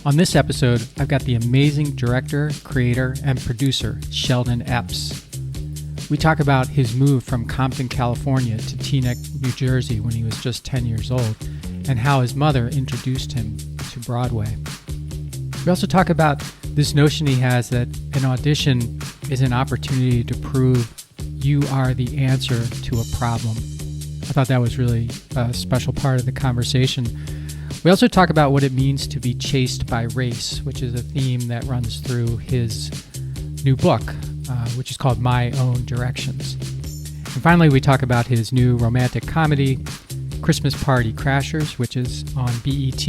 On this episode, I've got the amazing director, creator, and producer, Sheldon Epps. We talk about his move from Compton, California to Teaneck, New Jersey when he was just 10 years old, and how his mother introduced him to Broadway. We also talk about this notion he has that an audition is an opportunity to prove you are the answer to a problem. I thought that was really a special part of the conversation. We also talk about what it means to be chased by race, which is a theme that runs through his new book, which is called My Own Directions. And finally, we talk about his new romantic comedy, Christmas Party Crashers, which is on BET,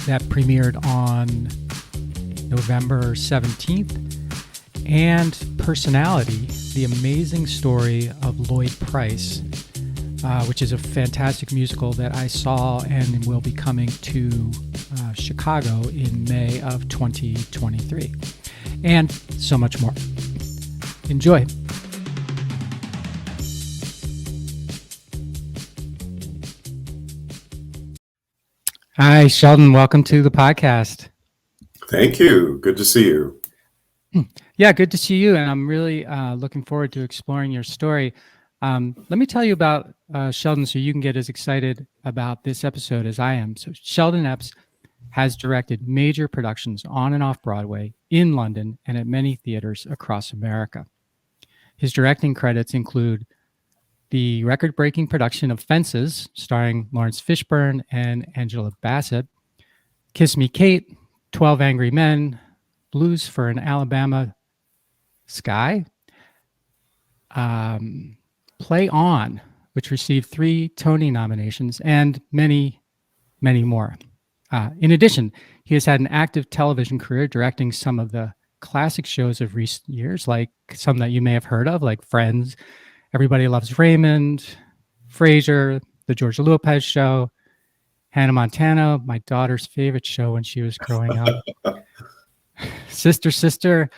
that premiered on November 17th, and Personality, the amazing story of Lloyd Price, which is a fantastic musical that I saw and will be coming to Chicago in May of 2023. And so much more. Enjoy. Hi, Sheldon. Welcome to the podcast. Thank you. Good to see you. Yeah, good to see you. And I'm really looking forward to exploring your story. Let me tell you about Sheldon so you can get as excited about this episode as I am. So Sheldon Epps has directed major productions on and off Broadway, in London, and at many theaters across America. His directing credits include the record-breaking production of Fences, starring Lawrence Fishburne and Angela Bassett, Kiss Me Kate, 12 Angry Men, Blues for an Alabama Sky, Play On, which received 3 Tony nominations, and many, many more. In addition, he has had an active television career directing some of the classic shows of recent years, like some that you may have heard of, like Friends, Everybody Loves Raymond, Frasier, The George Lopez Show, Hannah Montana, my daughter's favorite show when she was growing up, Sister, Sister,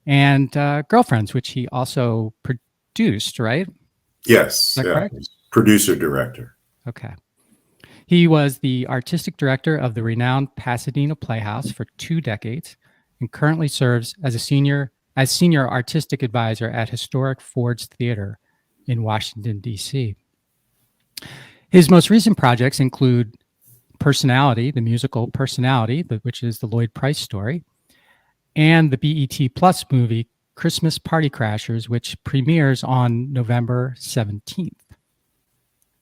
and Girlfriends, which he also produced, right? Yes, Is that correct? Producer director. Okay. He was the artistic director of the renowned Pasadena Playhouse for 2 decades and currently serves as senior artistic advisor at historic Ford's Theater in Washington, D.C. His most recent projects include Personality, the musical Personality, which is the Lloyd Price story, and the BET Plus movie Christmas Party Crashers, which premieres on November 17th.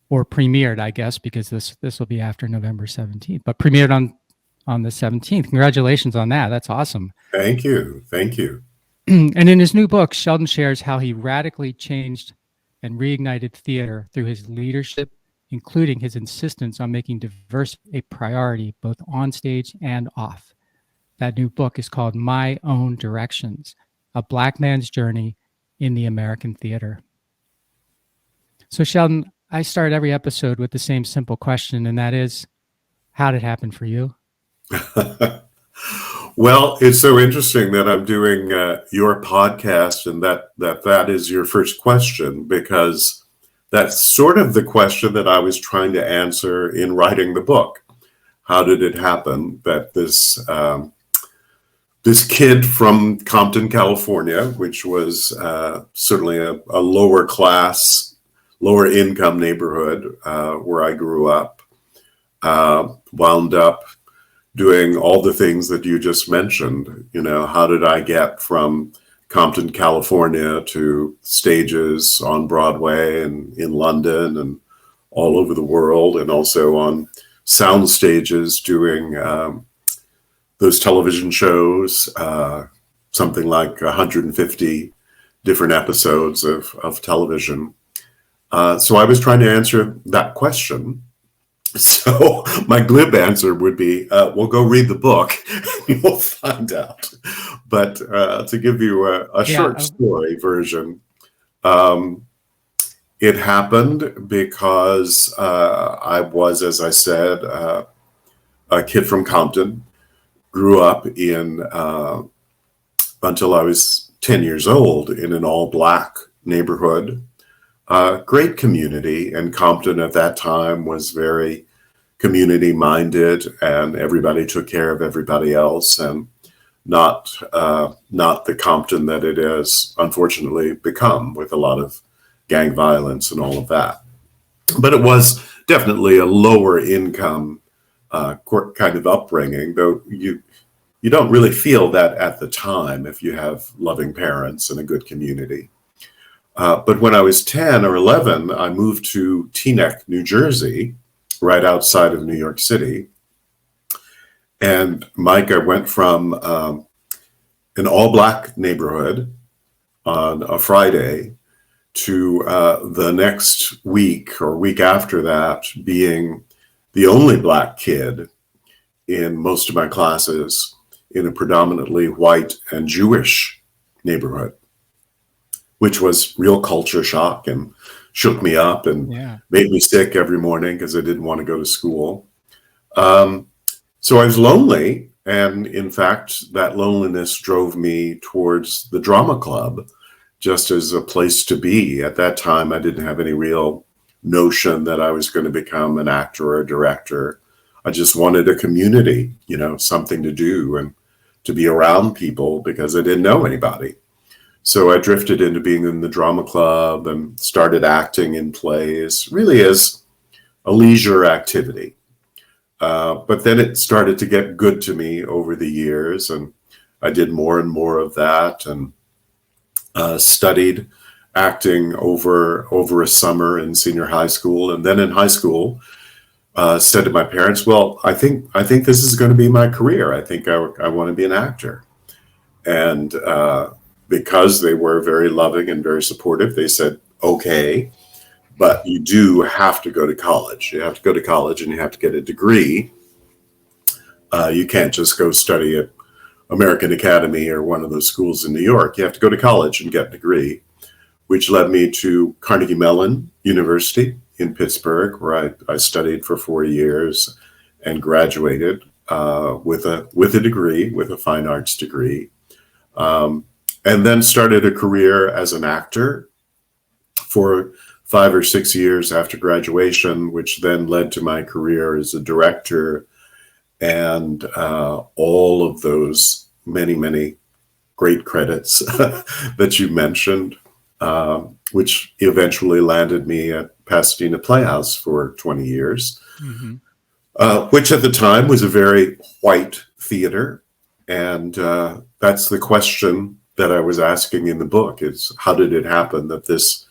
Or premiered, I guess, because this will be after November 17th, but premiered on the 17th. Congratulations on that. That's awesome. Thank you. Thank you. And in his new book, Sheldon shares how he radically changed and reignited theater through his leadership, including his insistence on making diversity a priority both on stage and off. That new book is called My Own Directions, A Black Man's Journey in the American Theater. So Sheldon, I start every episode with the same simple question, and that is, how did it happen for you? Well, it's so interesting that I'm doing your podcast and that is your first question, because that's sort of the question that I was trying to answer in writing the book. How did it happen that this kid from Compton, California, which was certainly a lower class, lower income neighborhood where I grew up, wound up doing all the things that you just mentioned. You know, how did I get from Compton, California to stages on Broadway and in London and all over the world, and also on sound stages doing those television shows, something like 150 different episodes of television. So I was trying to answer that question. So my glib answer would be, well, go read the book and you'll find out. But to give you a short story version, it happened because I was, as I said, a kid from Compton, grew up in, until I was 10 years old, in an all-Black neighborhood. Great community, and Compton at that time was very community minded, and everybody took care of everybody else, and not the Compton that it has unfortunately become, with a lot of gang violence and all of that. But it was definitely a lower income kind of upbringing, though you don't really feel that at the time if you have loving parents and a good community. But when I was 10 or 11, I moved to Teaneck, New Jersey, right outside of New York City. And Mike, I went from an all-black neighborhood on a Friday to the next week or week after that being the only black kid in most of my classes in a predominantly white and Jewish neighborhood, which was real culture shock and shook me up and made me sick every morning because I didn't want to go to school. So I was lonely, and in fact, that loneliness drove me towards the drama club just as a place to be. At that time, I didn't have any real notion that I was going to become an actor or a director. I just wanted a community, you know, something to do and to be around people because I didn't know anybody. So I drifted into being in the drama club and started acting in plays, really as a leisure activity. But then it started to get good to me over the years, and I did more and more of that, and studied acting over a summer in senior high school. And then in high school, said to my parents, well, I think this is going to be my career. I think I want to be an actor. And because they were very loving and very supportive, they said, okay, but you do have to go to college. You have to go to college and you have to get a degree. You can't just go study at American Academy or one of those schools in New York. You have to go to college and get a degree, which led me to Carnegie Mellon University in Pittsburgh, where I studied for 4 years and graduated with a degree, with a fine arts degree. And then started a career as an actor for 5 or 6 years after graduation, which then led to my career as a director and all of those many great credits that you mentioned, which eventually landed me at Pasadena Playhouse for 20 years, which at the time was a very white theater. And that's the question that I was asking in the book, is how did it happen that this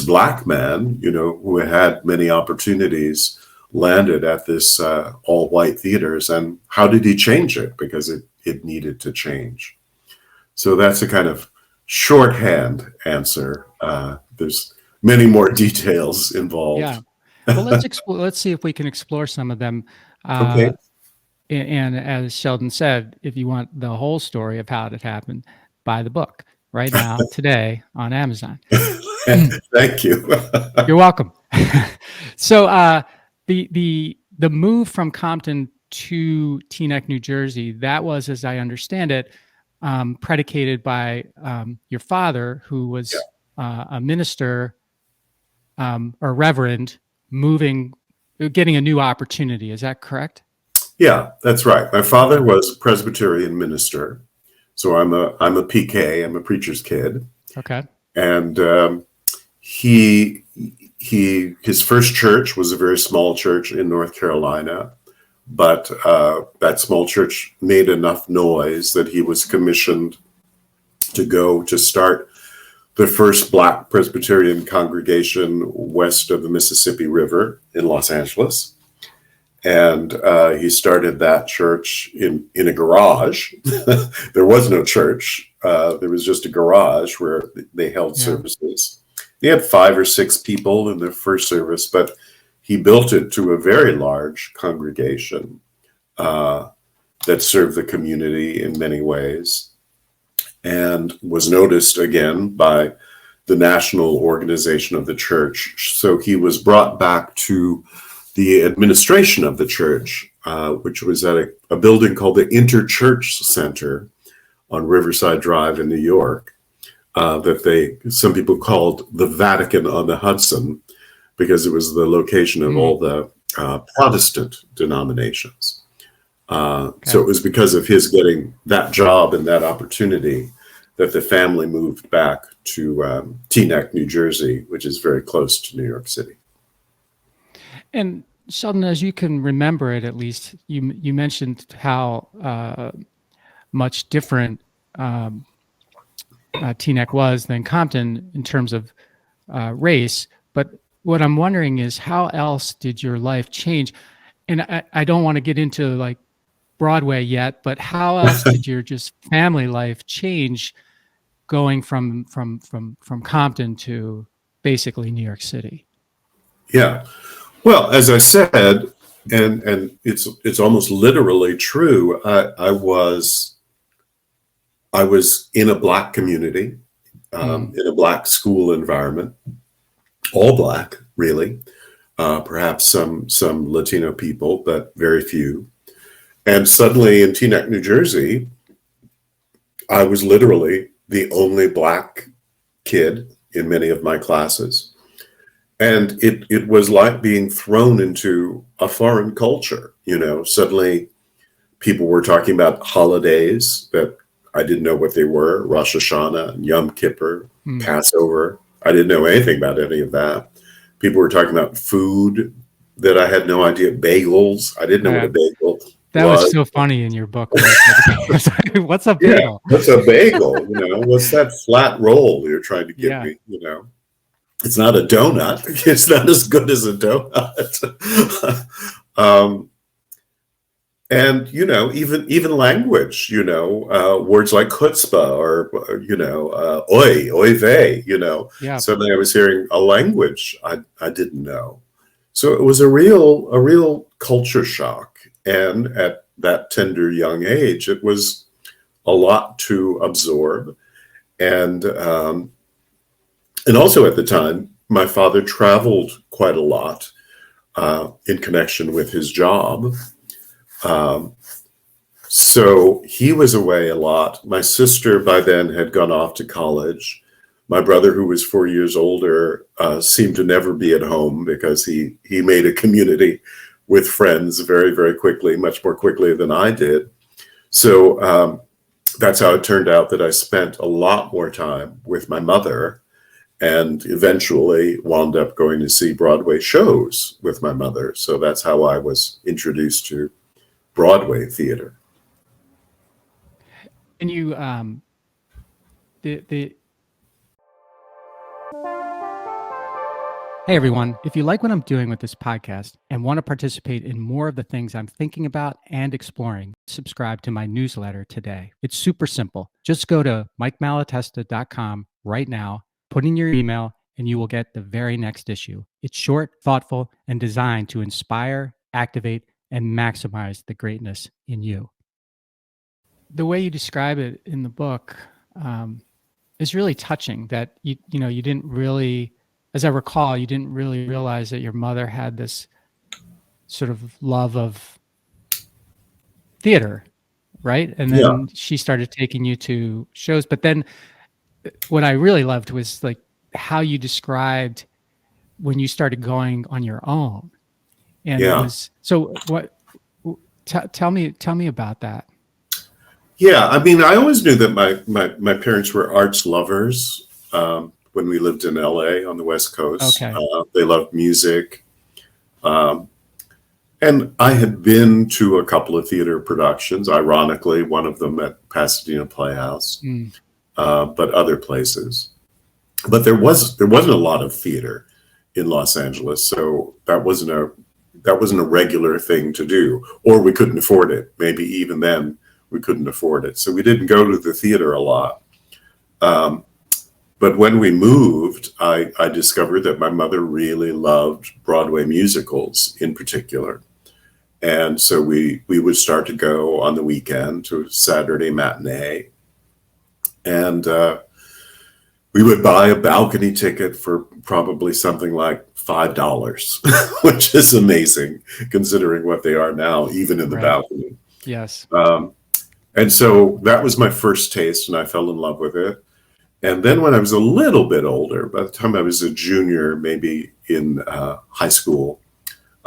black man, you know, who had many opportunities, landed at this all-white theaters, and how did he change it? Because it needed to change. So that's a kind of shorthand answer. There's many more details involved. Yeah. Well, let's see if we can explore some of them. Okay. And as Sheldon said, if you want the whole story of how it happened, buy the book right now, today on Amazon. Thank you. You're welcome. So the move from Compton to Teaneck, New Jersey, that was, as I understand it, predicated by your father, who was a minister or reverend, getting a new opportunity. Is that correct? Yeah, that's right. My father was a Presbyterian minister, so I'm a PK. I'm a preacher's kid. Okay. And his first church was a very small church in North Carolina, but that small church made enough noise that he was commissioned to go to start the first Black Presbyterian congregation west of the Mississippi River in Los Angeles. And he started that church in a garage. There was no church. There was just a garage where they held services. They had 5 or 6 people in their first service, but he built it to a very large congregation that served the community in many ways, and was noticed again by the national organization of the church. So he was brought back to the administration of the church, which was at a building called the Interchurch Center on Riverside Drive in New York, that some people called the Vatican on the Hudson, because it was the location of all the Protestant denominations. Okay. So it was because of his getting that job and that opportunity that the family moved back to Teaneck, New Jersey, which is very close to New York City. And Sheldon, as you can remember it, at least, you mentioned how much different Teaneck was than Compton in terms of race. But what I'm wondering is, how else did your life change? And I don't want to get into like Broadway yet, but how else did your just family life change going from Compton to basically New York City? Yeah. Well, as I said, and it's almost literally true, I was in a Black community, in a Black school environment, all Black, really, perhaps some Latino people, but very few. And suddenly in Teaneck, New Jersey, I was literally the only Black kid in many of my classes. And it was like being thrown into a foreign culture. Suddenly people were talking about holidays that I didn't know what they were: Rosh Hashanah and Yom Kippur, Passover. I didn't know anything about any of that. People were talking about food that I had no idea. Bagels. I didn't know what a bagel was. That was so funny in your book. What's a bagel? Yeah, what's a bagel? What's that flat roll you're trying to give me? It's not a donut. It's not as good as a donut. And even language, words like chutzpah or oy vey, Suddenly I was hearing a language I didn't know. So it was a real culture shock. And at that tender young age, it was a lot to absorb. And also at the time, my father traveled quite a lot in connection with his job. So he was away a lot. My sister by then had gone off to college. My brother, who was 4 years older, seemed to never be at home because he made a community with friends very, very quickly, much more quickly than I did. So that's how it turned out that I spent a lot more time with my mother, and eventually wound up going to see Broadway shows with my mother. So that's how I was introduced to Broadway theater. And you, Hey everyone, if you like what I'm doing with this podcast and want to participate in more of the things I'm thinking about and exploring, subscribe to my newsletter today. It's super simple. Just go to 𝘾𝙘𝙧𝙚.com right now, put in your email, and you will get the very next issue. It's short, thoughtful, and designed to inspire, activate, and maximize the greatness in you. The way you describe it in the book is really touching, that you didn't really, as I recall, you didn't really realize that your mother had this sort of love of theater, right? And then she started taking you to shows. But then what I really loved was like how you described when you started going on your own. And it was, so what, tell me about that. Yeah, I mean, I always knew that my parents were arts lovers. When we lived in LA on the West Coast. Okay. They loved music. And I had been to a couple of theater productions, ironically, one of them at Pasadena Playhouse, but other places. But there wasn't a lot of theater in Los Angeles, so that wasn't a regular thing to do, or we couldn't afford it. Maybe even then we couldn't afford it. So we didn't go to the theater a lot. But when we moved, I discovered that my mother really loved Broadway musicals in particular. And so we would start to go on the weekend to Saturday matinee. And we would buy a balcony ticket for probably something like $5, which is amazing considering what they are now, even in the balcony. Yes. And so that was my first taste, and I fell in love with it. And then when I was a little bit older, by the time I was a junior, maybe in high school,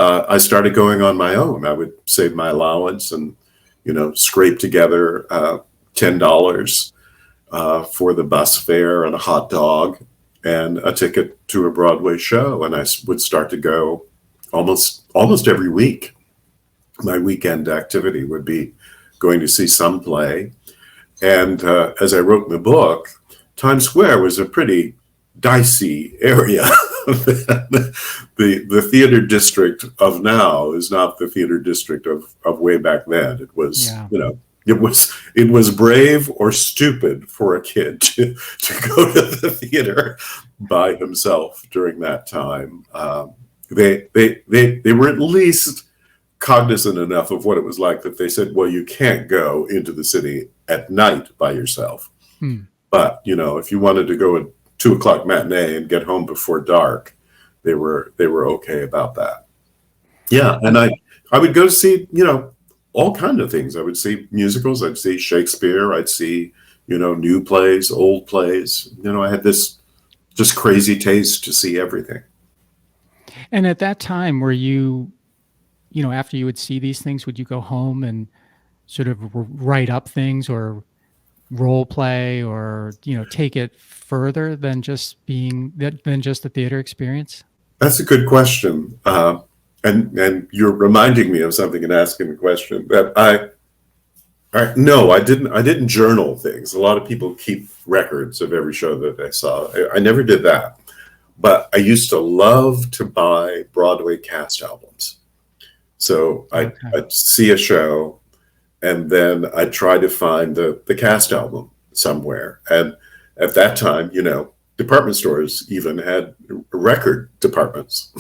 I started going on my own. I would save my allowance and, scrape together $10 for the bus fare and a hot dog and a ticket to a Broadway show. And I would start to go almost every week. My weekend activity would be going to see some play. And as I wrote in the book, Times Square was a pretty dicey area. The theater district of now is not the theater district of way back then. It was, it was brave or stupid for a kid to go to the theater by himself during that time. They were at least cognizant enough of what it was like that they said, well, you can't go into the city at night by yourself. But, if you wanted to go at 2 o'clock matinee and get home before dark, they were okay about that. Yeah. And I would go see, all kinds of things. I would see musicals. I'd see Shakespeare. I'd see, new plays, old plays. I had this just crazy taste to see everything. And at that time, were you, after you would see these things, would you go home and sort of write up things or role play or, take it further than just the theater experience? That's a good question. And you're reminding me of something and asking the question that no, I didn't journal things. A lot of people keep records of every show that they saw. I never did that, but I used to love to buy Broadway cast albums. So I'd see a show and then I'd try to find the cast album somewhere. And at that time, department stores even had record departments.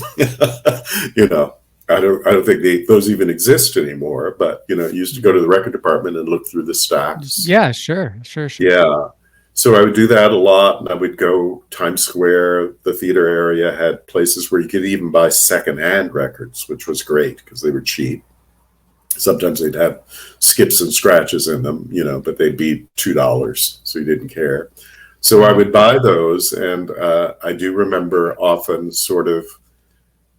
I don't think those even exist anymore, but you used to go to the record department and look through the stacks. Yeah, sure. Yeah. So I would do that a lot, and I would go Times Square. The theater area had places where you could even buy secondhand records, which was great because they were cheap. Sometimes they'd have skips and scratches in them, but they'd be $2, so you didn't care. So I would buy those, and I do remember often sort of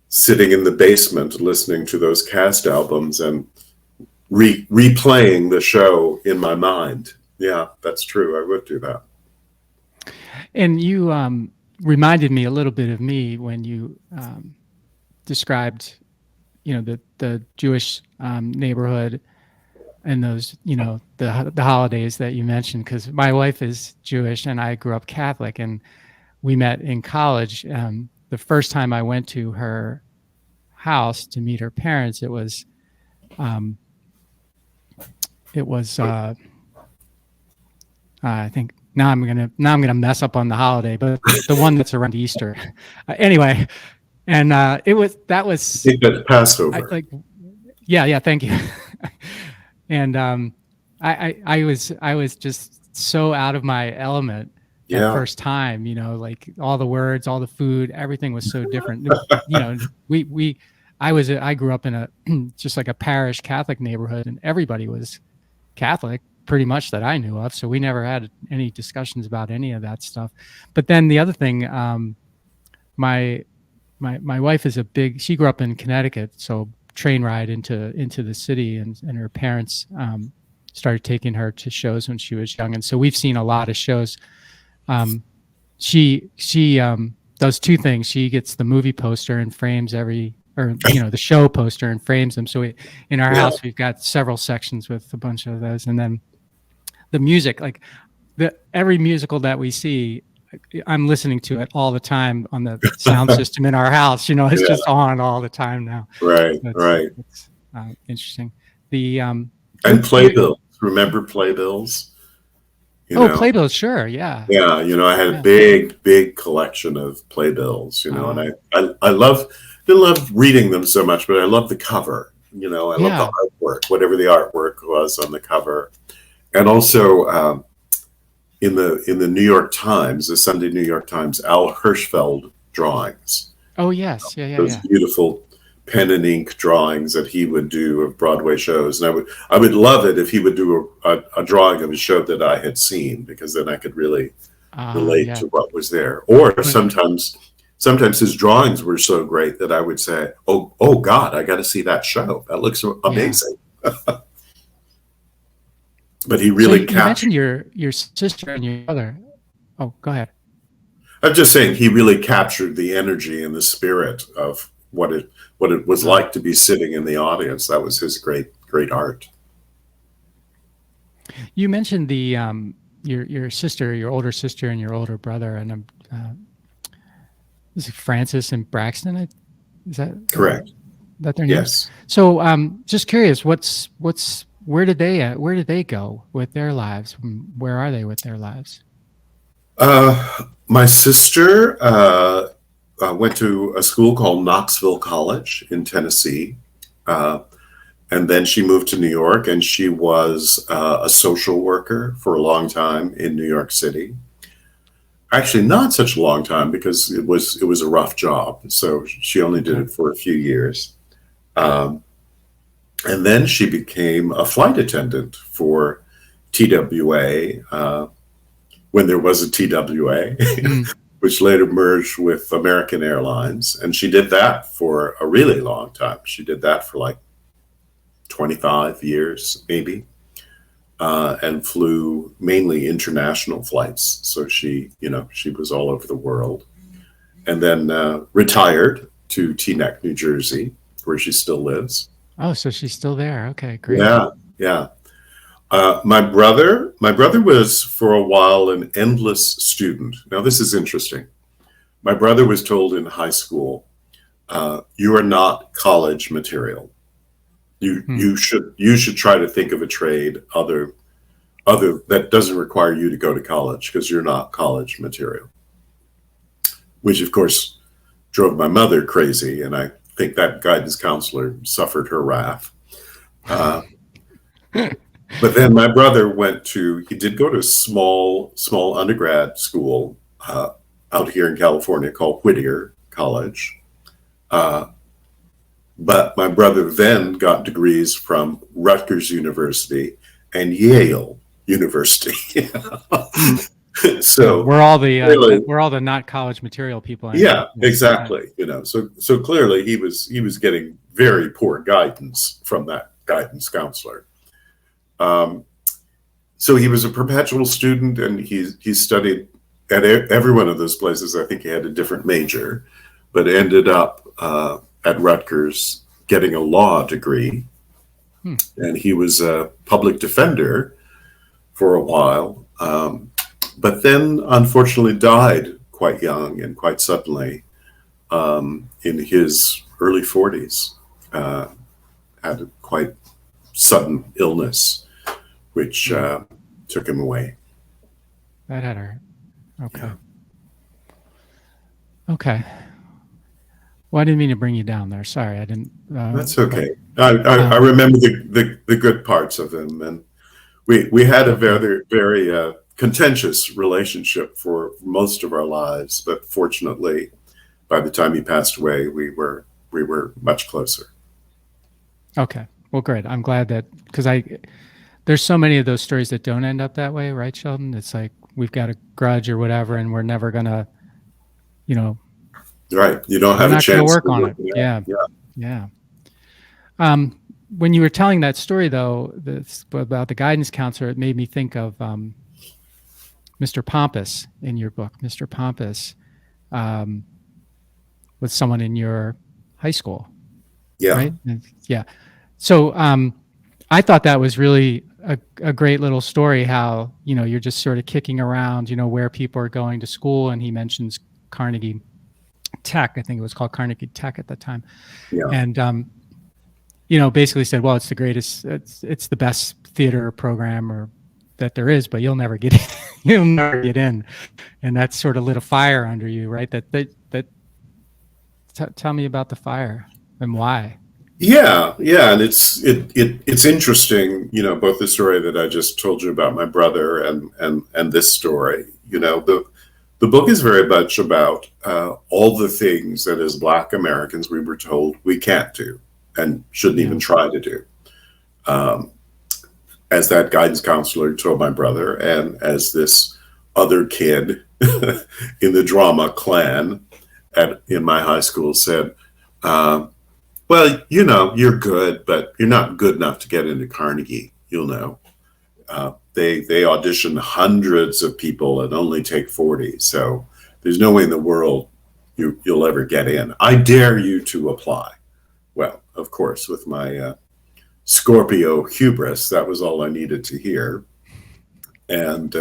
sitting in the basement listening to those cast albums and replaying the show in my mind. Yeah, that's true. I would do that. And you reminded me a little bit of me when you described, the Jewish neighborhood and those, the holidays that you mentioned, because my wife is Jewish and I grew up Catholic, and we met in college. The first time I went to her house to meet her parents, it was I think now I'm gonna mess up on the holiday, but the one that's around Easter. Anyway, and that was I think that's Passover. Yeah, thank you. And I was just so out of my element that first time, all the words, all the food, everything was so different. I grew up in a just like a parish Catholic neighborhood, and everybody was Catholic pretty much that I knew of. So we never had any discussions about any of that stuff. But then the other thing, my wife is she grew up in Connecticut, so train ride into the city, and her parents started taking her to shows when she was young. And so we've seen a lot of shows. She does two things. She gets the movie poster and frames the show poster and frames them. So in our house, we've got several sections with a bunch of those. And then the music, every musical that we see, I'm listening to it all the time on the sound system in our house. It's just on all the time now. Right, right. It's interesting. And playbills. Remember playbills? Playbills, sure, yeah. Yeah, I had a big collection of playbills, and I didn't love reading them so much, but I love the cover. I love the artwork, whatever the artwork was on the cover. And also in the New York Times, the Sunday New York Times, Al Hirschfeld drawings. Oh yes, yeah. Those beautiful pen and ink drawings that he would do of Broadway shows, and I would love it if he would do a drawing of a show that I had seen, because then I could really relate to what was there. Or sometimes sometimes his drawings were so great that I would say, oh God, I got to see that show. That looks amazing. Yeah. But he really you mentioned your sister and your brother. Oh, go ahead. I'm just saying he really captured the energy and the spirit of what it was like to be sitting in the audience. That was his great art. You mentioned the your sister, your older sister, and your older brother, and is it Francis and Braxton? Is that correct? That their names? Yes. So, just curious, where did they go with their lives? Where are they with their lives? My sister went to a school called Knoxville College in Tennessee. And then she moved to New York, and she was a social worker for a long time in New York City. Actually, not such a long time, because it was a rough job. So she only did it for a few years. And then she became a flight attendant for TWA, when there was a TWA, which later merged with American Airlines. And she did that for a really long time. She did that for like 25 years, maybe, and flew mainly international flights. So she was all over the world, and then retired to Teaneck, New Jersey, where she still lives. Oh, so she's still there. Okay, great. Yeah. My brother was for a while an endless student. Now, this is interesting. My brother was told in high school, you are not college material. You should try to think of a trade other that doesn't require you to go to college, because you're not college material. Which of course drove my mother crazy, and I think that guidance counselor suffered her wrath. But then my brother he did go to a small undergrad school out here in California called Whittier College. But my brother then got degrees from Rutgers University and Yale University. So we're all the not college material people. Yeah, exactly. So clearly he was getting very poor guidance from that guidance counselor. So he was a perpetual student, and he studied at every one of those places. I think he had a different major, but ended up at Rutgers getting a law degree. And he was a public defender for a while, but then unfortunately died quite young and quite suddenly in his early 40s. Had a quite sudden illness, which took him away. That had her. Okay. Yeah. Okay. Well, I didn't mean to bring you down there. Sorry, I didn't. That's okay. I remember the good parts of him, and we had a very contentious relationship for most of our lives. But fortunately, by the time he passed away, we were much closer. Okay. Well, great. I'm glad that, because there's so many of those stories that don't end up that way, right, Sheldon? It's like we've got a grudge or whatever, and we're never gonna, Right. You don't have a chance to work on it. Yeah. When you were telling that story, though, about the guidance counselor, it made me think of Mr. Pompous in your book. Mr. Pompous was someone in your high school. Yeah. Right? Yeah. So I thought that was really a great little story, how, you're just sort of kicking around, where people are going to school. And he mentions Carnegie Tech. I think it was called Carnegie Tech at the time. Yeah. And, basically said, well, it's the greatest, it's the best theater program that there is, but you'll never get in. You'll never get in. And that sort of lit a fire under you, right? Tell me about the fire and why. Yeah, and it's interesting, both the story that I just told you about my brother and this story. The book is very much about all the things that as Black Americans we were told we can't do and shouldn't even try to do. As that guidance counselor told my brother, and as this other kid in the drama Clan in my high school said, well, you're good, but you're not good enough to get into Carnegie. You'll know. They audition hundreds of people and only take 40. So there's no way in the world you'll ever get in. I dare you to apply. Well, of course, with my Scorpio hubris, that was all I needed to hear. And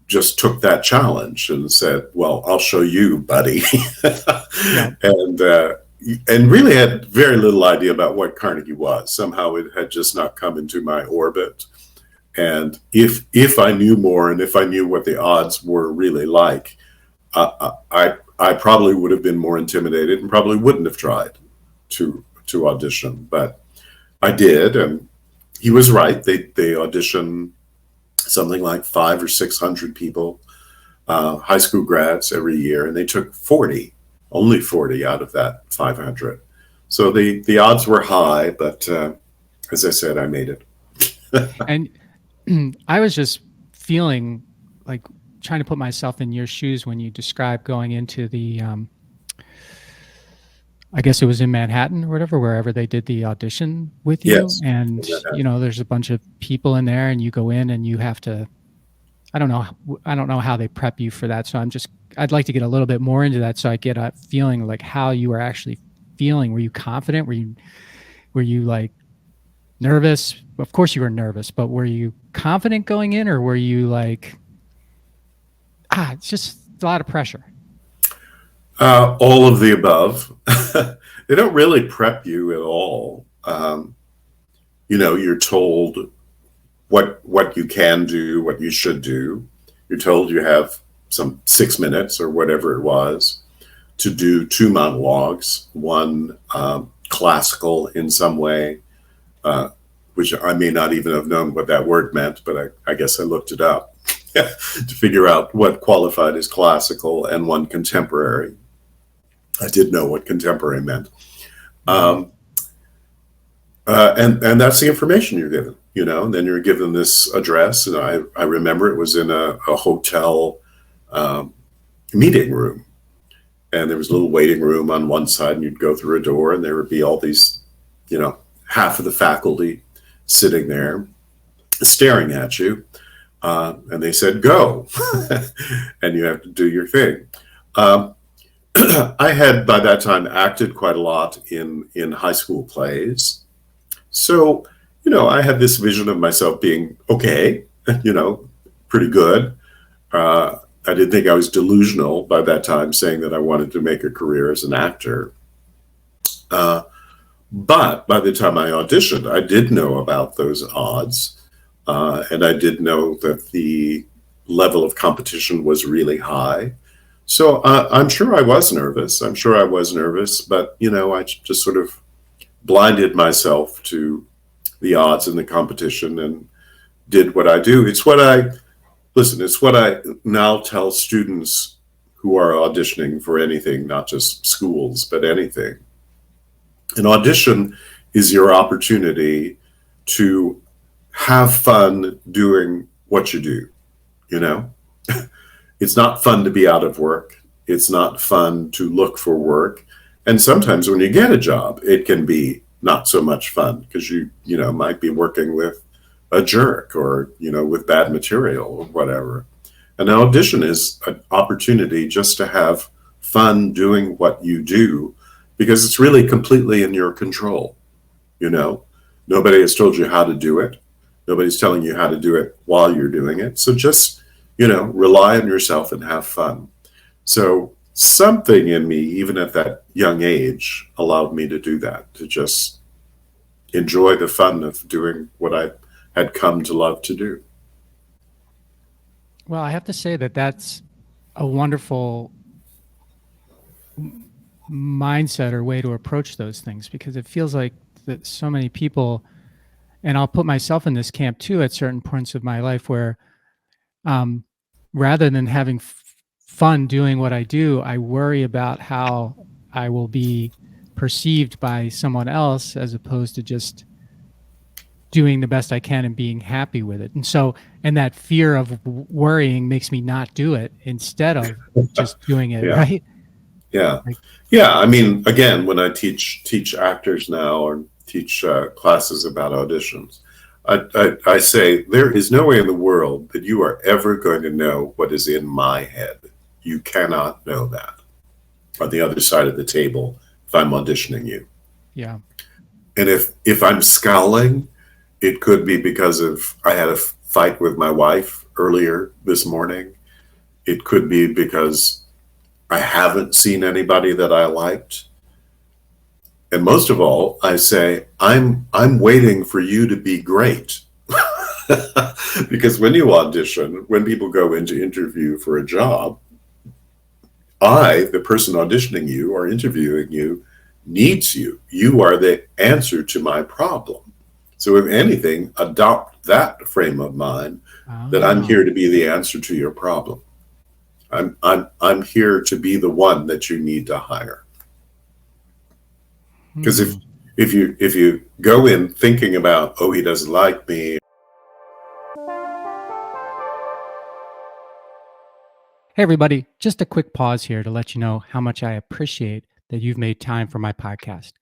just took that challenge and said, well, I'll show you, buddy. Yeah. And really had very little idea about what Carnegie was. Somehow it had just not come into my orbit. And if I knew more and if I knew what the odds were really like, I probably would have been more intimidated and probably wouldn't have tried to audition. But I did, and he was right. They audition something like 500 or 600 people, high school grads every year, and they took only 40 out of that 500. So the odds were high, but as I said, I made it. And I was just feeling like trying to put myself in your shoes when you described going into the, I guess it was in Manhattan or whatever, wherever they did the audition with you. Yes. And, there's a bunch of people in there and you go in and you have to, I don't know how they prep you for that. So I'd like to get a little bit more into that so I get a feeling like how you were actually feeling. Were you confident? Were you like nervous? Of course you were nervous, but were you confident going in, or were you like, it's just a lot of pressure? All of the above. They don't really prep you at all. You're told what you can do, what you should do. You're told you have some 6 minutes or whatever it was to do 2 monologues, one classical in some way, which I may not even have known what that word meant, but I guess I looked it up to figure out what qualified as classical, and one contemporary. I did know what contemporary meant. And that's the information you're given, and then you're given this address. And I remember it was in a hotel meeting room, and there was a little waiting room on one side, and you'd go through a door and there would be all these, half of the faculty sitting there staring at you. And they said, go, and you have to do your thing. I had, by that time, acted quite a lot in high school plays. So, I had this vision of myself being okay, pretty good. I didn't think I was delusional by that time, saying that I wanted to make a career as an actor. But by the time I auditioned, I did know about those odds. And I did know that the level of competition was really high. So I'm sure I was nervous. But, I just sort of blinded myself to the odds and the competition and did what I do. It's what I now tell students who are auditioning for anything, not just schools, but anything. An audition is your opportunity to have fun doing what you do, It's not fun to be out of work. It's not fun to look for work. And sometimes when you get a job, it can be not so much fun because you might be working with a jerk or, with bad material or whatever. An audition is an opportunity just to have fun doing what you do because it's really completely in your control. Nobody has told you how to do it. Nobody's telling you how to do it while you're doing it. So just, rely on yourself and have fun. So something in me, even at that young age, allowed me to do that, to just enjoy the fun of doing what I had come to love to do. Well, I have to say that that's a wonderful mindset or way to approach those things, because it feels like that so many people, and I'll put myself in this camp too at certain points of my life, where rather than having fun doing what I do, I worry about how I will be perceived by someone else, as opposed to just doing the best I can and being happy with it. And that fear of worrying makes me not do it instead of just doing it. Yeah. Right. Yeah. Like, Yeah. I mean, again, when I teach actors now or teach classes about auditions, I say there is no way in the world that you are ever going to know what is in my head. You cannot know that on the other side of the table if I'm auditioning you. yeah. And if I'm scowling, it could be because I had a fight with my wife earlier this morning. It could be because I haven't seen anybody that I liked. And most of all, I say, I'm waiting for you to be great. Because when you audition, when people go into interview for a job, I, the person auditioning you or interviewing you, needs you. You are the answer to my problem. So if anything, adopt that frame of mind, that I'm here to be the answer to your problem. I'm here to be the one that you need to hire. Because if you go in thinking about, oh, he doesn't like me. Hey, everybody, just a quick pause here to let you know how much I appreciate that you've made time for my podcast.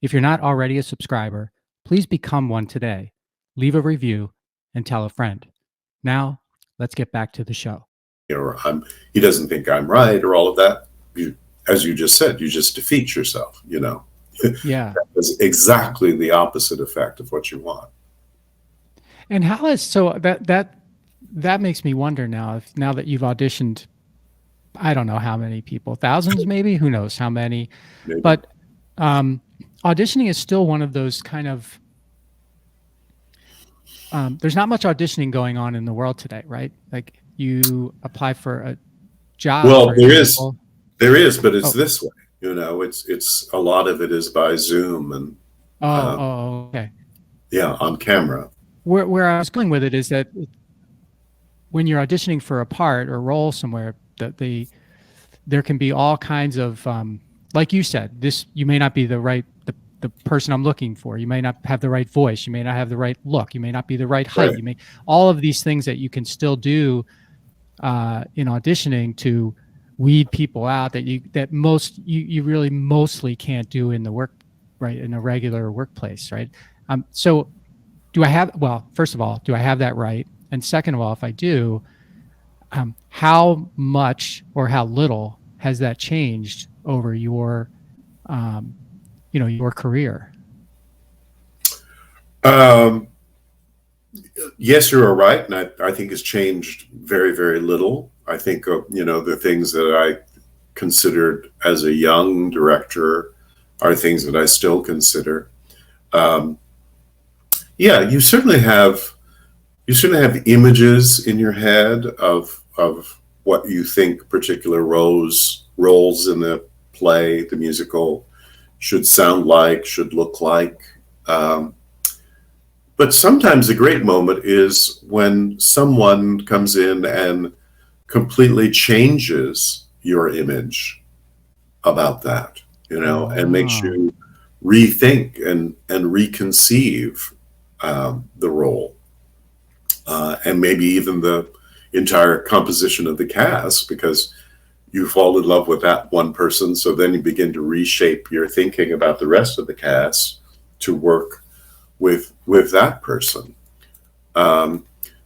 If you're not already a subscriber, please become one today. Leave a review and tell a friend. Now, let's get back to the show. Or he doesn't think I'm right, or all of that. As you just said, you just defeat yourself, you know. Yeah. That's exactly the opposite effect of what you want. And how is, so that makes me wonder now, now that you've auditioned, I don't know how many people, thousands maybe, who knows how many, Maybe. But auditioning is still one of those kind of, there's not much auditioning going on in the world today, right? Like you apply for a job. Well, there is, but it's this way, you know, it's a lot of it is by Zoom and, okay. Yeah, on camera. Where I was going with it is that when you're auditioning for a part or role somewhere, there can be all kinds of, like you said, you may not be the person I'm looking for. You may not have the right voice. You may not have the right look. You may not be the right height. Right. All of these things that you can still do in auditioning to weed people out that you really mostly can't do in the work, right, in a regular workplace, right? So first of all, do I have that right? And second of all, if I do, how much or how little has that changed over your career? Yes, you're right. And I think it's changed very, very little. I think, the things that I considered as a young director are things that I still consider. Yeah, you certainly have images in your head of what you think particular roles in the play, the musical, should sound like, should look like. But sometimes a great moment is when someone comes in and completely changes your image about that, and makes you rethink and reconceive the role, and maybe even the entire composition of the cast, because you fall in love with that one person. So then you begin to reshape your thinking about the rest of the cast to work with that person.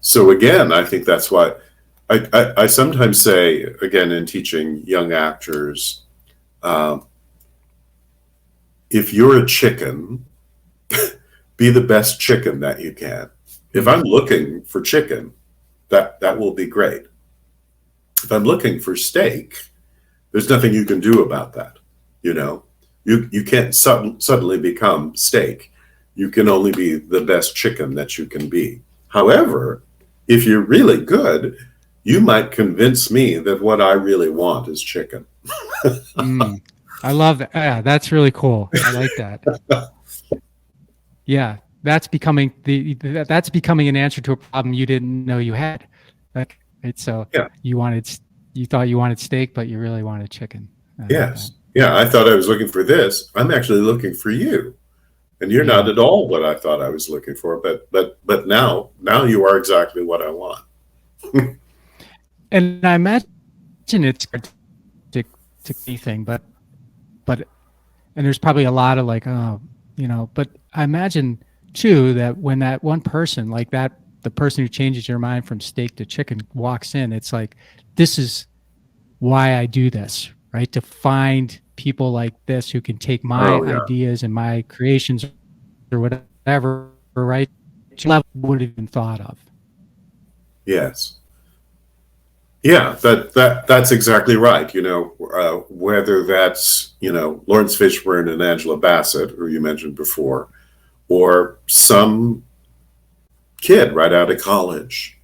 So again, I think that's why I sometimes say, again, in teaching young actors, if you're a chicken, be the best chicken that you can. If I'm looking for chicken, that will be great. If I'm looking for steak, there's nothing you can do about that. You can't suddenly become steak. You can only be the best chicken that you can be. However, if you're really good, you might convince me that what I really want is chicken. I love that. Yeah, that's really cool. I like that. Yeah, that's becoming an answer to a problem you didn't know you had. So yeah. You thought you wanted steak, but you really wanted chicken. Yes. Yeah, I thought I was looking for this. I'm actually looking for you. And you're not at all what I thought I was looking for, but now you are exactly what I want. And I imagine it's hard to to anything, but and there's probably a lot of like, oh, but I imagine too that when that one person like that, the person who changes your mind from steak to chicken walks in, it's like, this is why I do this, right? To find people like this who can take my ideas and my creations or whatever, right? Level would have been thought of. Yes. Yeah, that's exactly right. Whether that's, Lawrence Fishburne and Angela Bassett, who you mentioned before, or some kid right out of college,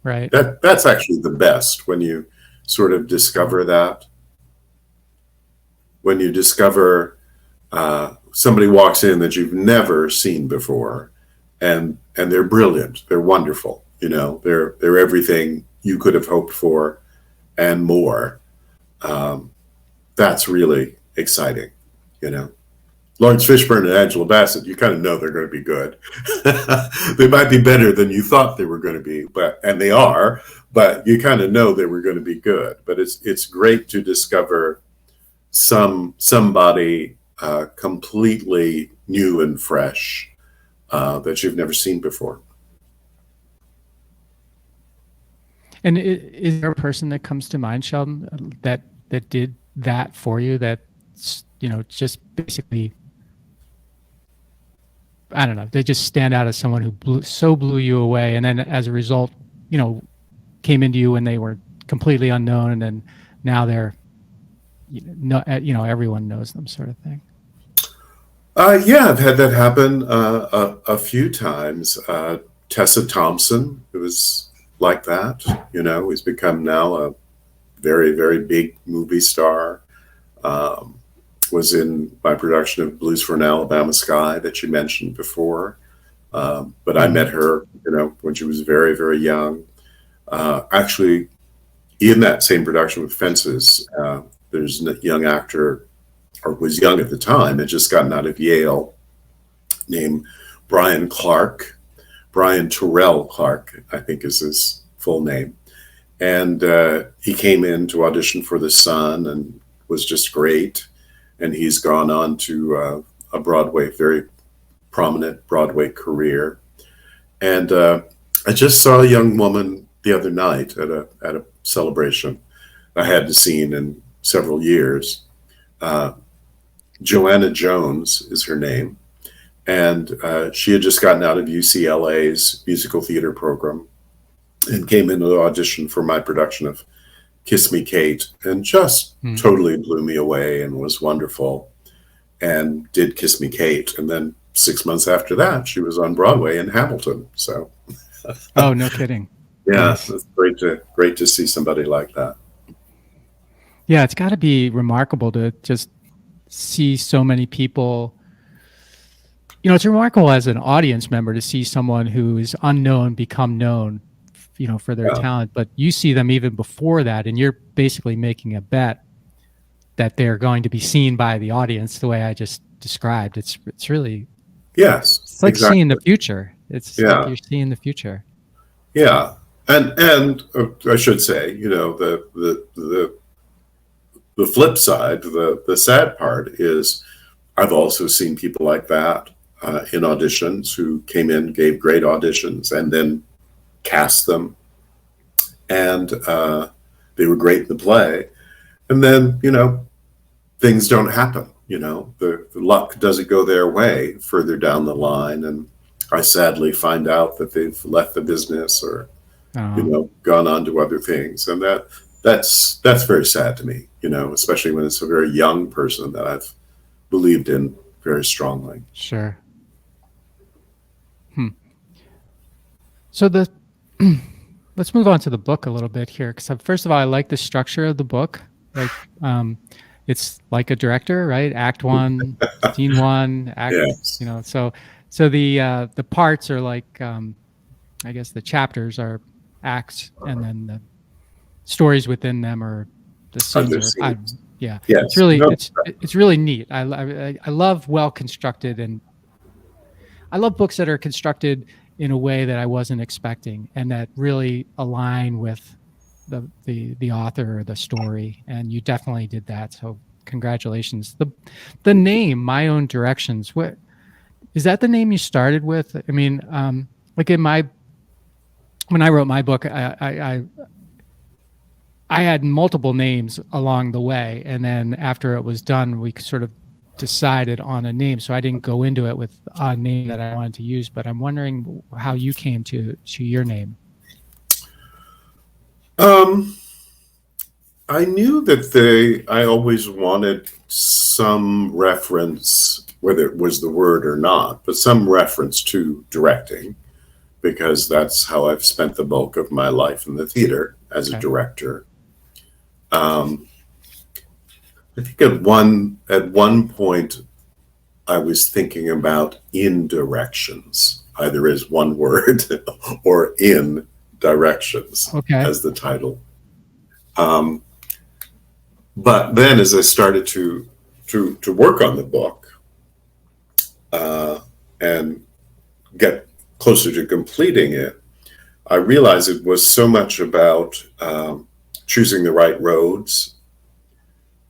right. That's actually the best when you sort of discover that. When you discover somebody walks in that you've never seen before, and they're brilliant, they're wonderful, they're everything you could have hoped for and more. That's really exciting, Lawrence Fishburne and Angela Bassett, you kind of know they're going to be good. They might be better than you thought they were going to be, and they are, but you kind of know they were going to be good. But it's great to discover somebody completely new and fresh that you've never seen before. And is there a person that comes to mind, Sheldon, that did that for you? That just basically, I don't know, they just stand out as someone who blew you away, and then as a result, came into you when they were completely unknown, and then now they're, everyone knows them, sort of thing. Yeah, I've had that happen a few times. Tessa Thompson, who was like that, he's become now a very, very big movie star. Was in my production of Blues for an Alabama Sky that you mentioned before. But I met her, when she was very, very young. Actually, in that same production with Fences, there's a young actor, or was young at the time, had just gotten out of Yale, named Brian Terrell Clark, I think is his full name. And he came in to audition for The Sun and was just great. And he's gone on to a very prominent Broadway career. And I just saw a young woman the other night at a celebration I hadn't seen in several years. Joanna Jones is her name. And she had just gotten out of UCLA's musical theater program and came in to audition for my production of Kiss Me, Kate, and just totally blew me away and was wonderful, and did Kiss Me, Kate. And then 6 months after that, she was on Broadway in Hamilton. So, oh, no kidding. Yeah, nice. It's great to see somebody like that. Yeah, it's got to be remarkable to just see so many people. It's remarkable as an audience member to see someone who is unknown become known, for their talent, but you see them even before that, and you're basically making a bet that they're going to be seen by the audience the way I just described. It's really, it's like seeing the future. It's like you're seeing the future. Yeah, and I should say, the flip side, the sad part is, I've also seen people like that in auditions who came in, gave great auditions, and then cast them, and they were great in the play, and then things don't happen. The luck doesn't go their way further down the line, and I sadly find out that they've left the business or gone on to other things, and that's very sad to me. Especially when it's a very young person that I've believed in very strongly. Sure. So let's move on to the book a little bit here, because first of all, I like the structure of the book. Like, it's like a director, right? Act 1, scene 1, act. Yes. So the parts are like, I guess the chapters are acts, and then the stories within them are the scenes. Yeah. Yes. It's really neat. I love well constructed, and I love books that are constructed in a way that I wasn't expecting, and that really align with the author or the story, and you definitely did that. So congratulations. The name My Own Directions, what is that, the name you started with? I mean, like when I wrote my book, I had multiple names along the way, and then after it was done, we sort of decided on a name. So I didn't go into it with a name that I wanted to use, but I'm wondering how you came to your name. I knew that I always wanted some reference, whether it was the word or not, but some reference to directing, because that's how I've spent the bulk of my life in the theater as a director. I think at one point I was thinking about in directions, either as one word or in directions as the title. But then as I started to work on the book and get closer to completing it, I realized it was so much about choosing the right roads,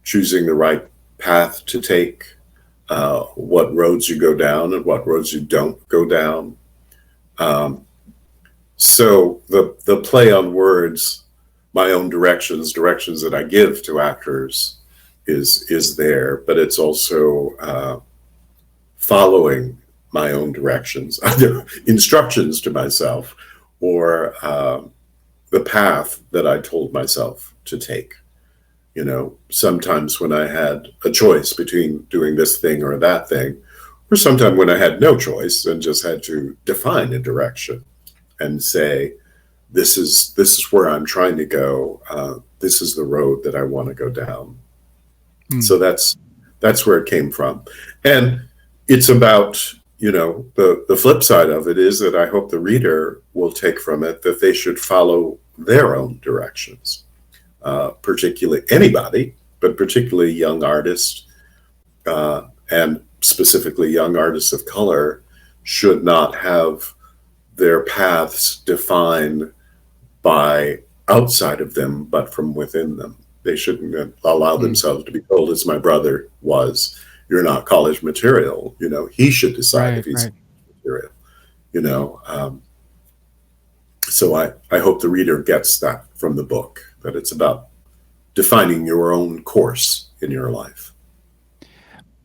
choosing the right path to take, what roads you go down and what roads you don't go down. So the play on words, my own directions that I give to actors is there, but it's also following my own directions, either instructions to myself or the path that I told myself to take. You know, sometimes when I had a choice between doing this thing or that thing, or sometimes when I had no choice and just had to define a direction and say, this is where I'm trying to go. This is the road that I want to go down. So that's where it came from. And it's about, you know, the flip side of it is that I hope the reader will take from it that they should follow their own directions. Particularly anybody, but particularly young artists, and specifically young artists of color, should not have their paths defined by outside of them, but from within them. They shouldn't allow themselves to be told, as my brother was, you're not college material. You know, he should decide if he's material, you know. So I hope the reader gets that from the book, that it's about defining your own course in your life.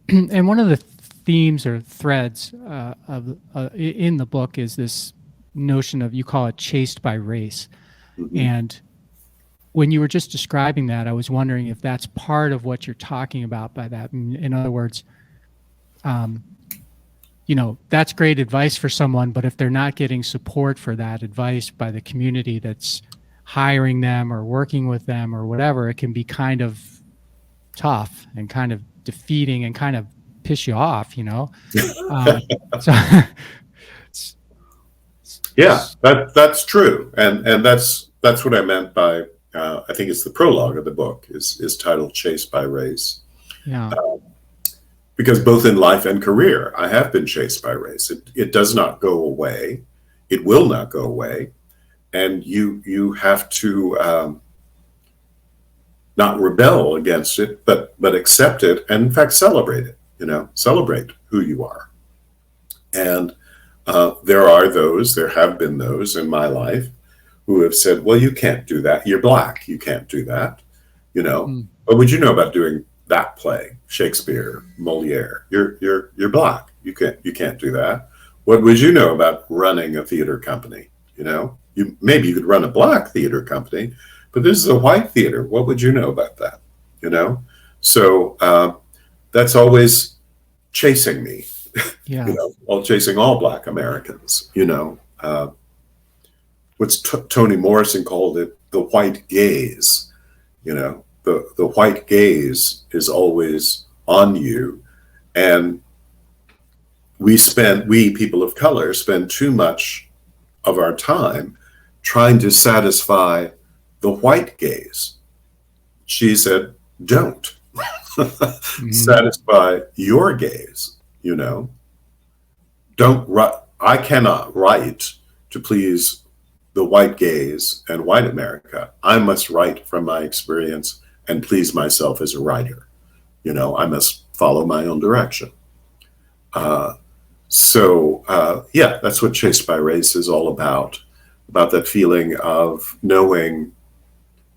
And one of the themes or threads in the book is this notion of, you call it chased by race. And when you were just describing that, I was wondering if that's part of what you're talking about by that. In other words, you know, that's great advice for someone, but if they're not getting support for that advice by the community that's hiring them or working with them or whatever, it can be kind of tough and kind of defeating and kind of piss you off, you know? Yeah, that's true. And that's what I meant by, I think it's the prologue of the book is titled Chased by Race. Yeah. Because both in life and career, I have been chased by race. It does not go away. It will not go away. And you have to not rebel against it, but accept it, and in fact celebrate it. You know, celebrate who you are. And there have been those in my life who have said, "Well, you can't do that. You're black. You can't do that." You know, what would you know about doing that play, Shakespeare, Moliere? You're black. You can't do that. What would you know about running a theater company? You know, maybe you could run a black theater company, but this is a white theater. What would you know about that? You know, so that's always chasing me. Yeah. You know, while chasing all black Americans. You know, what's Toni Morrison called it, the white gaze. You know, the white gaze is always on you, and we people of color spend too much of our time trying to satisfy the white gaze. She said, don't. Satisfy your gaze, you know. I cannot write to please the white gaze and white America. I must write from my experience and please myself as a writer. You know, I must follow my own direction. Yeah, that's what Chased by Race is all about that feeling of knowing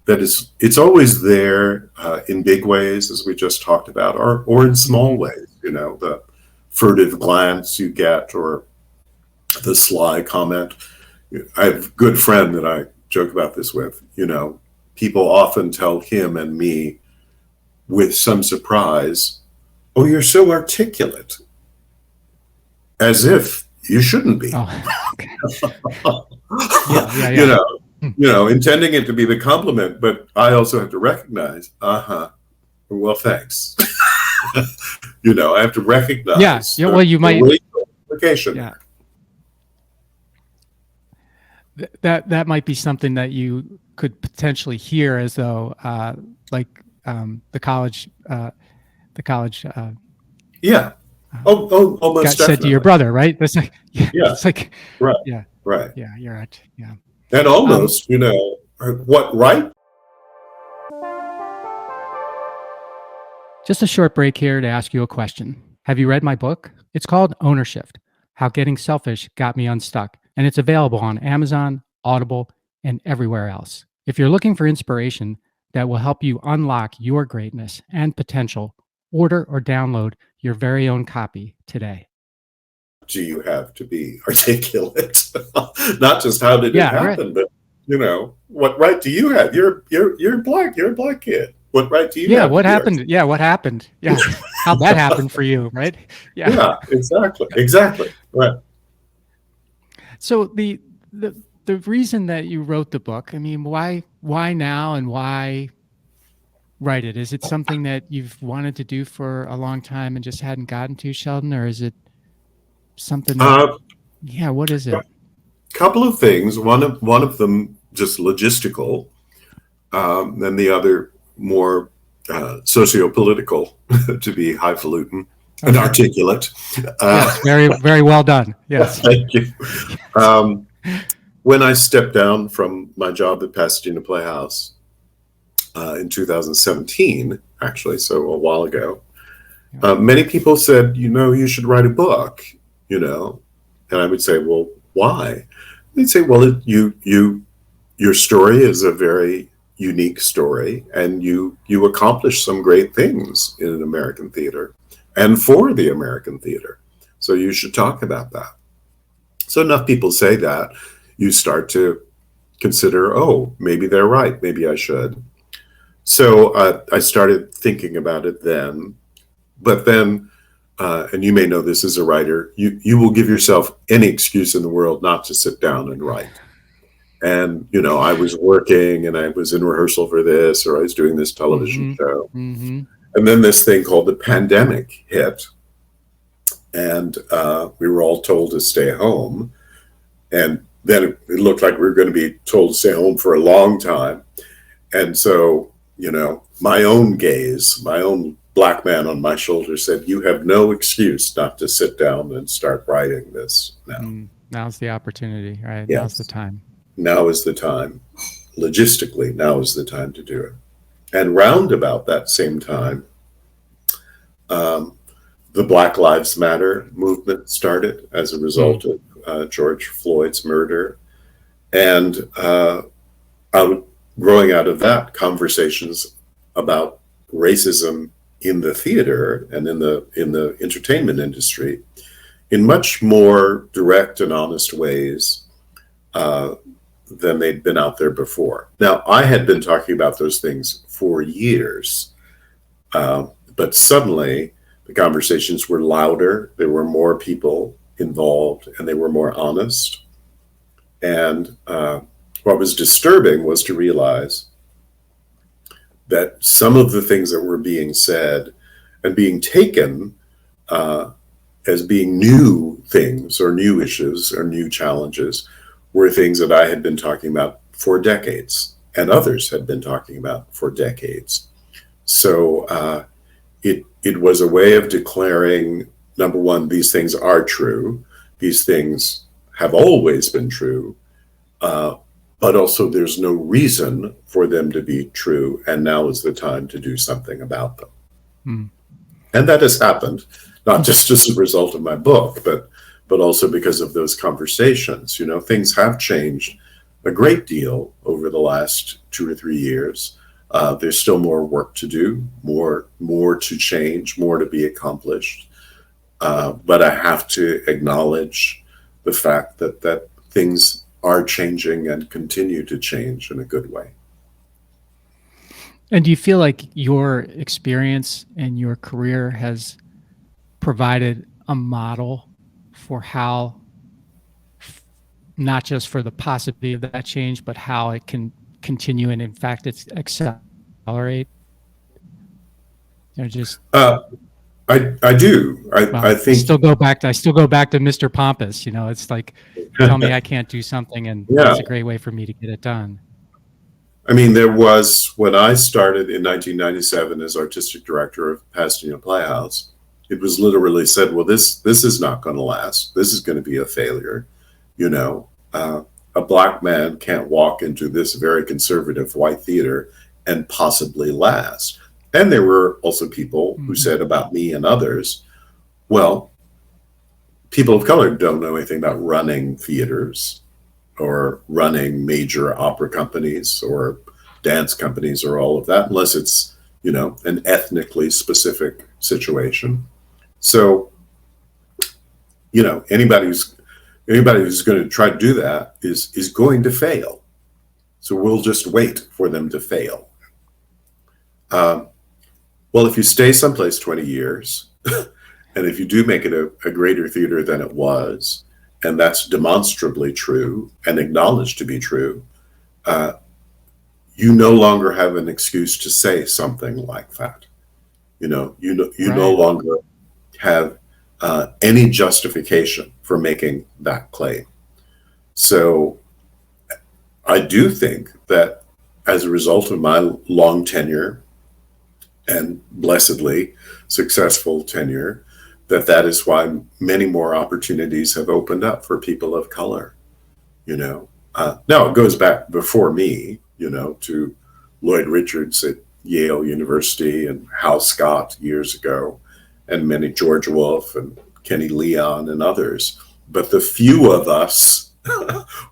that it's always there in big ways, as we just talked about, or in small ways, you know, the furtive glance you get or the sly comment. I have a good friend that I joke about this with, you know, people often tell him and me with some surprise, "Oh, you're so articulate," as if you shouldn't be. Oh, okay. You know, intending it to be the compliment, but I also have to recognize, well, thanks. You know, I have to recognize. Well, you might. Implication. Yeah. That might be something that you could potentially hear, as though, the college. Yeah. Almost got said to your brother, right? That's like, it's like, right. Yeah. Right. Yeah, you're right. Yeah. And almost, you know, what right? Just a short break here to ask you a question. Have you read my book? It's called Ownership: How Getting Selfish Got Me Unstuck, and it's available on Amazon, Audible, and everywhere else. If you're looking for inspiration that will help you unlock your greatness and potential, order or download your very own copy today. Do you have to be articulate? Not just how did it happen, but, you know, what right do you have? You're black. You're a black kid. What right do you have? What happened? Yeah, what happened? Yeah, how'd that happen for you, right? Yeah, exactly. Right. So the reason that you wrote the book, I mean, why now and why write it? Is it something that you've wanted to do for a long time and just hadn't gotten to, Sheldon, or is it something that, what is it? A couple of things. One of them just logistical, and the other more socio-political, to be highfalutin and articulate. Yes, very, very well done. Yes. Thank you. When I stepped down from my job at Pasadena Playhouse in 2017, actually, so a while ago, many people said, you know, you should write a book, you know, and I would say, well, why? They'd say, well, your story is a very unique story, and you accomplished some great things in an American theater and for the American theater. So you should talk about that. So enough people say that, you start to consider, oh, maybe they're right, maybe I should. So I started thinking about it then, but then, and you may know this as a writer, you will give yourself any excuse in the world not to sit down and write. And, you know, I was working and I was in rehearsal for this, or I was doing this television show. And then this thing called the pandemic hit, and we were all told to stay home. And then it looked like we were going to be told to stay home for a long time. And so, you know, my own gaze, my own black man on my shoulder said, you have no excuse not to sit down and start writing this now. Now's the opportunity, right? Yes. Now's the time. Now is the time. Logistically, now is the time to do it. And round about that same time, the Black Lives Matter movement started as a result of George Floyd's murder. And growing out of that, conversations about racism in the theater and in the entertainment industry in much more direct and honest ways than they'd been out there before. Now, I had been talking about those things for years, but suddenly the conversations were louder, there were more people involved, and they were more honest. And what was disturbing was to realize that some of the things that were being said and being taken as being new things or new issues or new challenges were things that I had been talking about for decades and others had been talking about for decades. So it was a way of declaring, number one, these things are true. These things have always been true. but also there's no reason for them to be true, and now is the time to do something about them. Mm. And that has happened, not just as a result of my book, but also because of those conversations. You know, things have changed a great deal over the last 2 or 3 years. There's still more work to do, more to change, more to be accomplished. But I have to acknowledge the fact that things are changing and continue to change in a good way. And do you feel like your experience and your career has provided a model for how, not just for the possibility of that change, but how it can continue and in fact it's accelerate? Just I do. I think I still go back to Mr. Pompous. You know, it's like, tell me I can't do something, and that's a great way for me to get it done. I mean, there was, when I started in 1997 as artistic director of Pasadena Playhouse, it was literally said, well, this is not going to last. This is going to be a failure. You know, a black man can't walk into this very conservative white theater and possibly last. And there were also people who said about me and others, well, people of color don't know anything about running theaters or running major opera companies or dance companies or all of that, unless it's, you know, an ethnically specific situation. So, you know, anybody who's going to try to do that is going to fail. So we'll just wait for them to fail. Well, if you stay someplace 20 years, and if you do make it a greater theater than it was, and that's demonstrably true and acknowledged to be true, you no longer have an excuse to say something like that. You know, you no longer have any justification for making that claim. So I do think that as a result of my long tenure and blessedly successful tenure, that is why many more opportunities have opened up for people of color. You know, now it goes back before me, you know, to Lloyd Richards at Yale University and Hal Scott years ago, and many George Wolfe and Kenny Leon and others. But the few of us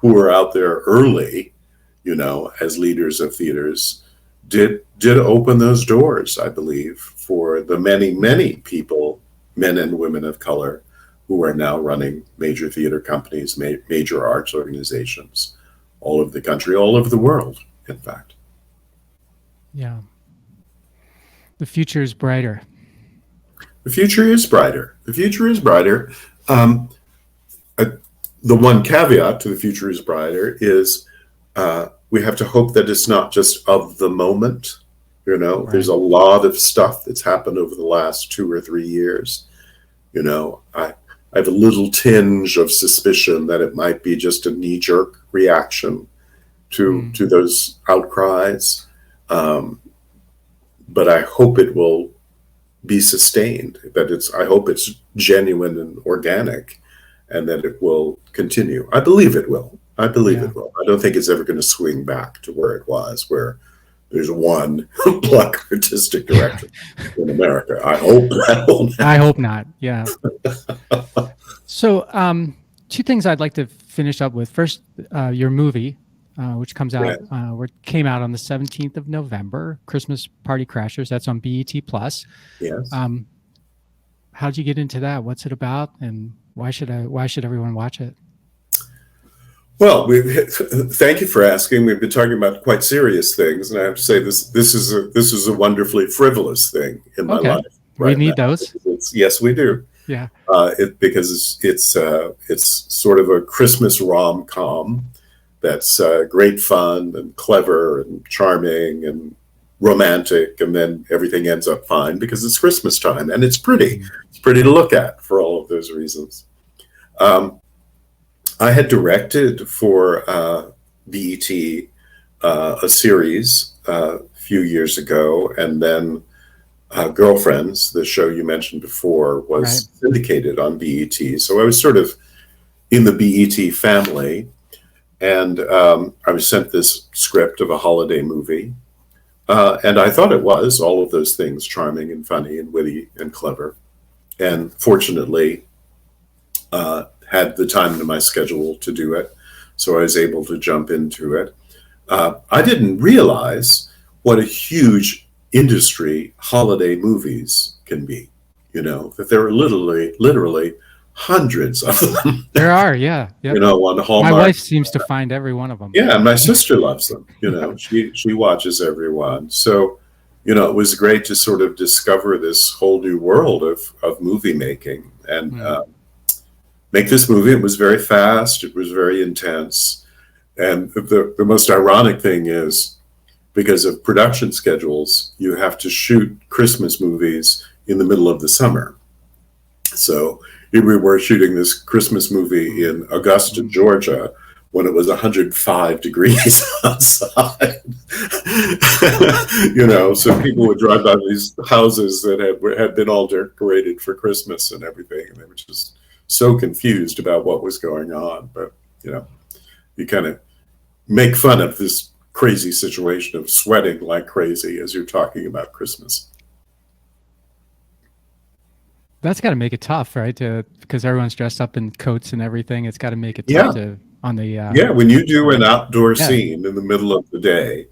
who were out there early, you know, as leaders of theaters, did open those doors, I believe, for the many, many people, men and women of color, who are now running major theater companies, major arts organizations, all over the country, all over the world, in fact. Yeah. The future is brighter. The future is brighter. The future is brighter. The one caveat to the future is brighter is we have to hope that it's not just of the moment. You know, right. There's a lot of stuff that's happened over the last 2 or 3 years. You know, I have a little tinge of suspicion that it might be just a knee-jerk reaction to those outcries. But I hope it will be sustained, I hope it's genuine and organic, and that it will continue. I believe it will. I believe it will. I don't think it's ever going to swing back to where it was, where there's one black artistic director in America. I hope that will not. I hope not. Yeah. So 2 things I'd like to finish up with. First, your movie, which came out on the 17th of November, Christmas Party Crashers. That's on BET Plus. Yes. How'd you get into that? What's it about, and why should everyone watch it? Well, thank you for asking. We've been talking about quite serious things, and I have to say this is a wonderfully frivolous thing in my life. Right, we need those. Yes, we do. Yeah. Because it's sort of a Christmas rom-com that's great fun and clever and charming and romantic, and then everything ends up fine because it's Christmas time and it's pretty. It's pretty to look at for all of those reasons. I had directed for BET a series a few years ago, and then Girlfriends, the show you mentioned before, was syndicated on BET. So I was sort of in the BET family. And I was sent this script of a holiday movie. And I thought it was all of those things, charming and funny and witty and clever. And fortunately, had the time in my schedule to do it. So I was able to jump into it. I didn't realize what a huge industry holiday movies can be, that there are literally hundreds of them. There are, yeah. Yep. On Hallmark. My wife seems to find every one of them. Yeah, and my sister loves them. She watches every one. So, it was great to sort of discover this whole new world of movie making and make this movie. It was very fast. It was very intense. And the most ironic thing is, because of production schedules, you have to shoot Christmas movies in the middle of the summer. So here we were shooting this Christmas movie in Augusta, Georgia, when it was 105 degrees outside. So people would drive by these houses that had been all decorated for Christmas and everything, and they were just so confused about what was going on. But you kind of make fun of this crazy situation of sweating like crazy as you're talking about Christmas. That's got to make it tough, right? Because everyone's dressed up in coats and everything. It's got to make it tough on the. Yeah, when you do an outdoor scene in the middle of the day,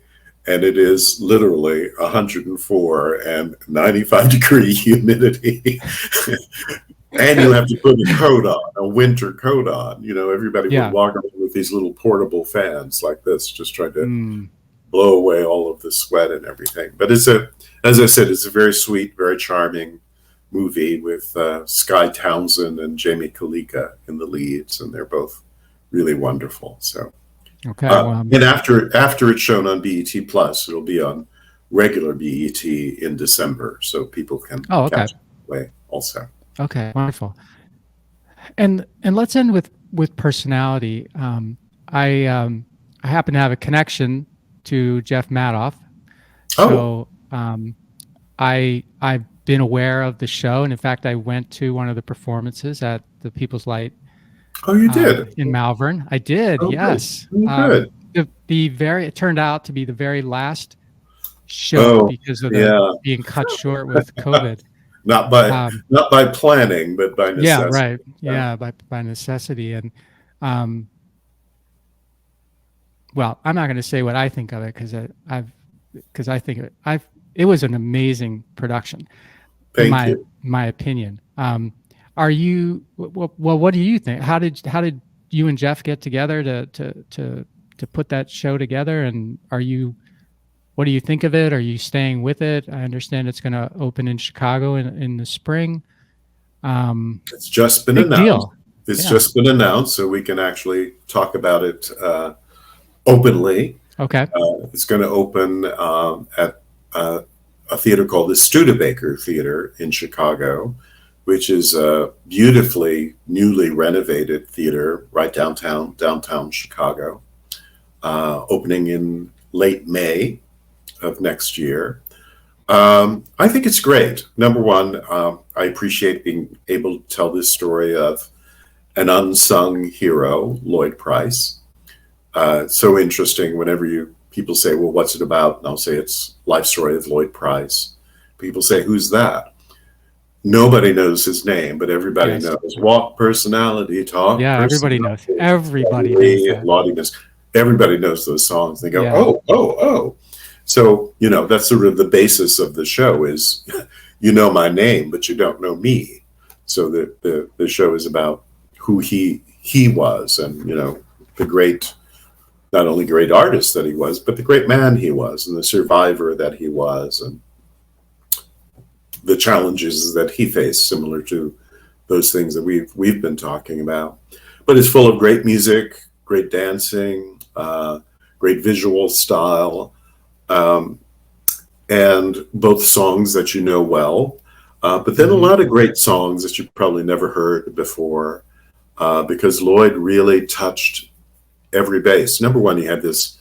and it is literally 104 and 95 degree humidity, and you have to put a coat on, a winter coat on. Everybody would walk around with these little portable fans like this, just trying to blow away all of the sweat and everything. But as I said, it's a very sweet, very charming movie with Skye Townsend and Jamie Kalika in the leads, and they're both really wonderful. So, okay. And after it's shown on BET Plus, it'll be on regular BET in December, so people can catch it away also. Okay, wonderful. And let's end with personality. I happen to have a connection to Jeff Madoff, so I've been aware of the show, and in fact, I went to one of the performances at the People's Light. Oh, you did? In Malvern. I did, yes. Good. It turned out to be the very last show because of being cut short with COVID. Not by planning, but by necessity. Yeah, right. Yeah, by necessity. And well, I'm not going to say what I think of it because I think it was an amazing production. Thank you. My opinion. Are you well? What do you think? How did you and Jeff get together to put that show together? And what do you think of it? Are you staying with it? I understand it's going to open in Chicago in the spring. It's just been announced. It's just been announced, so we can actually talk about it openly. Okay. It's going to open at a theater called the Studebaker Theater in Chicago, which is a beautifully newly renovated theater right downtown Chicago, opening in late May of next year. I think it's great. Number one, I appreciate being able to tell this story of an unsung hero, Lloyd Price. So interesting whenever people say, well, what's it about? And I'll say it's life story of Lloyd Price. People say, who's that? Nobody knows his name, but everybody knows. Walk personality, talk. Yeah, everybody knows. Everybody knows. Everybody knows those songs. They go, oh. So, that's sort of the basis of the show is, you know my name, but you don't know me. So the show is about who he was and, the great, not only great artist that he was, but the great man he was and the survivor that he was and the challenges that he faced, similar to those things that we've been talking about. But it's full of great music, great dancing, great visual style, and both songs that you know well, but then a lot of great songs that you've probably never heard before, because Lloyd really touched every base. Number one, he had this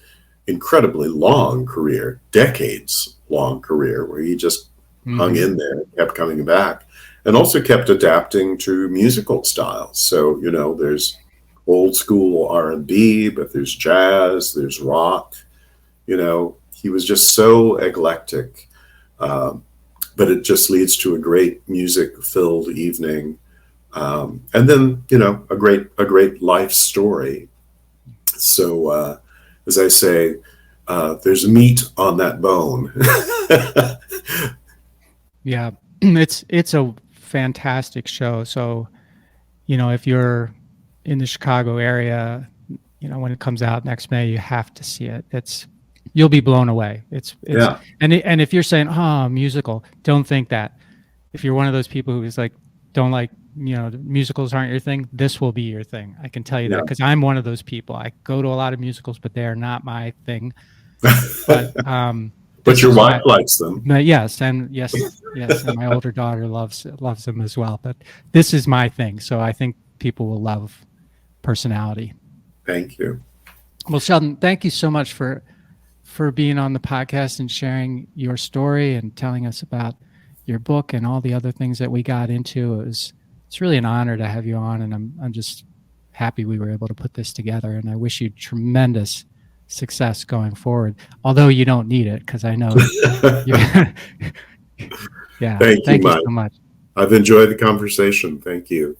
incredibly long career, decades-long career, where he just hung in there, kept coming back, and also kept adapting to musical styles. So, there's old school R&B, but there's jazz, there's rock. You know, he was just so eclectic. But it just leads to a great music-filled evening, and then, you know, a great life story. So, as I say, there's meat on that bone. Yeah, it's a fantastic show. So, you know, if you're in the Chicago area, you know, when it comes out next May, you have to see it. You'll be blown away. Yeah. And if you're saying, oh, musical, don't think that. If you're one of those people who's like, don't like, you know, musicals aren't your thing, this will be your thing. I can tell you that, because I'm one of those people. I go to a lot of musicals, but they are not my thing. But your wife likes them. Yes, and my older daughter loves them as well. But this is my thing, so I think people will love personality. Thank you. Well, Sheldon, thank you so much for being on the podcast and sharing your story and telling us about your book and all the other things that we got into. It's really an honor to have you on, and I'm just happy we were able to put this together. And I wish you tremendous success going forward. Although you don't need it, because I know. Yeah. Thank you so much. I've enjoyed the conversation. Thank you.